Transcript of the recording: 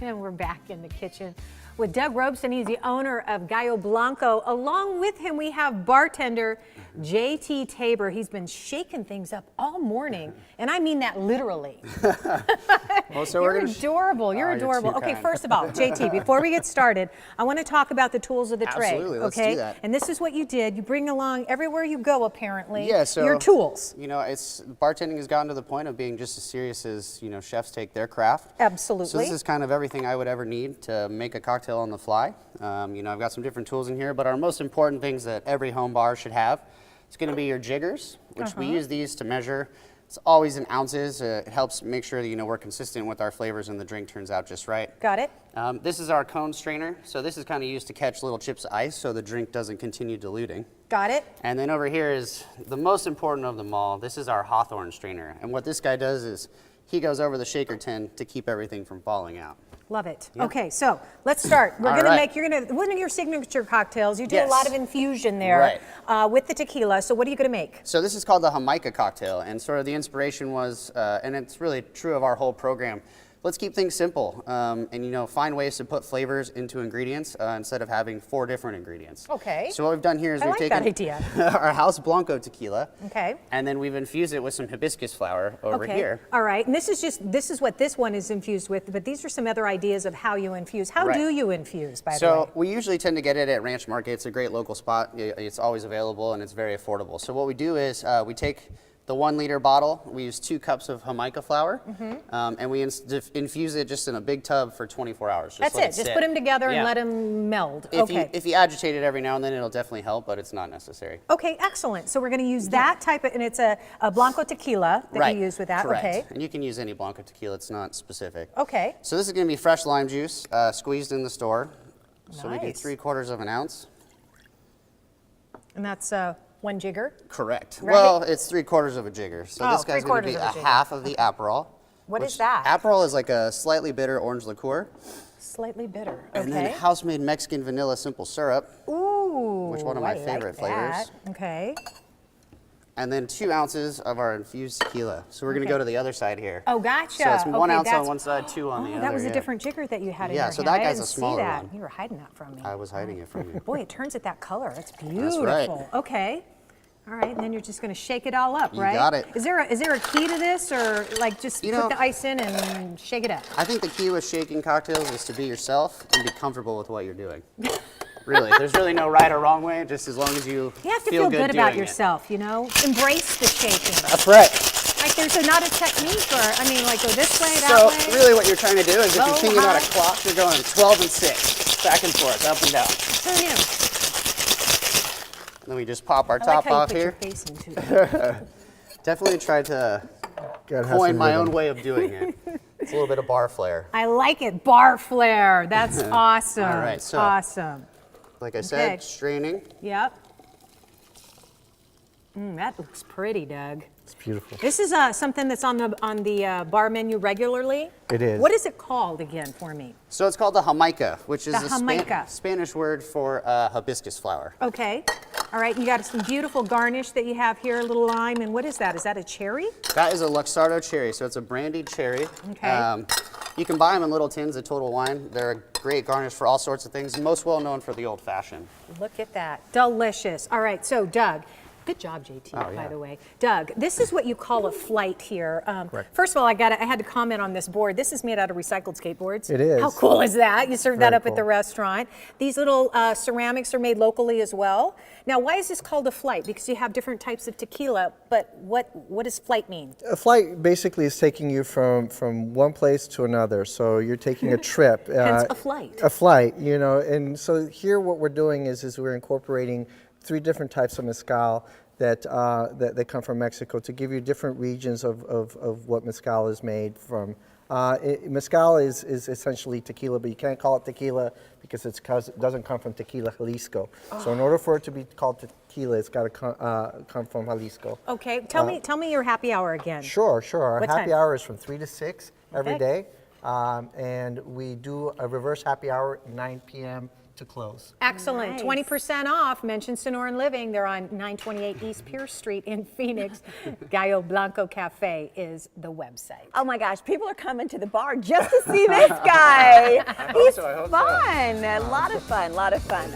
And we're back in the kitchen with Doug Robson. He's the owner of Gallo Blanco. Along with him, we have bartender JT Tabor. He's been shaking things up all morning, and I mean that literally. Well, so You're adorable. You're adorable. You're too Okay, kind. first of all, JT, before we get started, I want to talk about the tools of the trade. Absolutely, let's okay? do that. And this is what you did. You bring along everywhere you go, apparently. Yeah, so your tools. You know, bartending has gotten to the point of being just as serious as chefs take their craft. Absolutely. So this is kind of everything I would ever need to make a cocktail on the fly. I've got some different tools in here, but our most important things that every home bar should have, it's going to be your jiggers, which we use these to measure. It's always in ounces. It helps make sure that we're consistent with our flavors and the drink turns out just right. Got it. This is our cone strainer. So this is kind of used to catch little chips of ice so the drink doesn't continue diluting. Got it. And then over here is the most important of them all. This is our Hawthorne strainer. And what this guy does is he goes over the shaker tin to keep everything from falling out. Love it. Yep. Okay, so let's start. We're All going to right. make, one of your signature cocktails. You do a Yes. lot of infusion there with the tequila. So what are you going to make? So this is called the Jamaica cocktail, and sort of the inspiration was, and it's really true of our whole program, let's keep things simple and find ways to put flavors into ingredients instead of having 4 different ingredients. Okay. So what we've done here is I we've like taken that idea. our House Blanco tequila, Okay. and then we've infused it with some hibiscus flower over here. All right. And this is what this one is infused with, but these are some other ideas of how you infuse. How Right. do you infuse, by the way? So we usually tend to get it at Ranch Market. It's a great local spot. It's always available and it's very affordable. So what we do is we take the 1 liter bottle, we use 2 cups of Jamaica flour, and we infuse it just in a big tub for 24 hours. That's it. Just put them together and Yeah. let them meld. If you agitate it every now and then, it'll definitely help, but it's not necessary. Okay, excellent. So we're going to use that type of, and it's a Blanco tequila that you use with that. Correct. Okay. And you can use any Blanco tequila. It's not specific. Okay. So this is going to be fresh lime juice squeezed in the store. So we do Nice. 3/4 of an ounce. And that's 1 jigger. Correct. Right? Well, it's 3/4 of a jigger. So Oh, this guy's going to 3/4 be of a a jigger. half of the Aperol. What which is that? Aperol is like a slightly bitter orange liqueur. Slightly bitter. Okay. And then house-made Mexican vanilla simple syrup. Ooh. Which one of my I like favorite flavors. that. Okay. And then 2 ounces of our infused tequila. So we're going to go to the other side here. Oh, gotcha. So it's 1 Okay, ounce on that's- one side, 2 on the other. That was a yeah. different jigger that you had in Yeah, your so hand. that I guy's didn't a smaller see that. one. You were hiding that from me. I was hiding it from you. Boy, it turns it that color. That's beautiful. right. Okay. All right, and then you're just going to shake it all up, You right? got it. Is there a key to this, or like just You put know- the ice in and shake it up? I think the key with shaking cocktails is to be yourself and be comfortable with what you're doing. Really, there's really no right or wrong way, just as long as you You have to feel feel good about doing it. yourself, Embrace the shaking. That's right. Like there's not a technique, or like go this way, that So way. really what you're trying to do is if Low, you're thinking about high. a clock, you're going 12 and 6, back and forth, up and down. Who knew? Then we just pop our I top like how you off put here. your face into it. Definitely tried to Gotta have coin some my rhythm. own way of doing it. It's a little bit of bar flair. I like it. Bar flair. That's awesome. All right, so- awesome. Like I said, Okay. straining. Yep. That looks pretty, Doug. It's beautiful. This is something that's on the bar menu regularly. It is. What is it called again for me? So it's called the Jamaica, which is The Jamaica. Spanish word for hibiscus flower. Okay. All right. You got some beautiful garnish that you have here, a little lime, and what is that? Is that a cherry? That is a Luxardo cherry, so it's a brandied cherry. Okay. You can buy them in little tins of Total Wine. They're a great garnish for all sorts of things, most well known for the old fashioned. Look at that. Delicious. All right. So, Doug. Good job, JT, Oh, yeah. by the way. Doug, this is what you call a flight here. Correct. First of all, I had to comment on this board. This is made out of recycled skateboards. It is. How cool is that? You serve that Very up at the cool. restaurant. These little ceramics are made locally as well. Now, why is this called a flight? Because you have different types of tequila, but what does flight mean? A flight basically is taking you from one place to another. So you're taking a trip. Hence a flight. A flight, And so here what we're doing is we're incorporating 3 different types of mezcal that come from Mexico to give you different regions of what mezcal is made from. Mezcal is essentially tequila, but you can't call it tequila because it doesn't come from Tequila, Jalisco. So in order for it to be called tequila, it's got to come from Jalisco. Okay, tell me your happy hour again. Sure. Our What happy time? hour is from 3 to 6 every Okay. day. And we do a reverse happy hour 9 p.m. to close. Excellent. Nice. 20% off. Mention Sonoran Living. They're on 928 East Pierce Street in Phoenix. Gallo Blanco Cafe is the website. Oh my gosh, people are coming to the bar just to see this guy. He's so, I hope so. fun. A lot of fun, a lot of fun.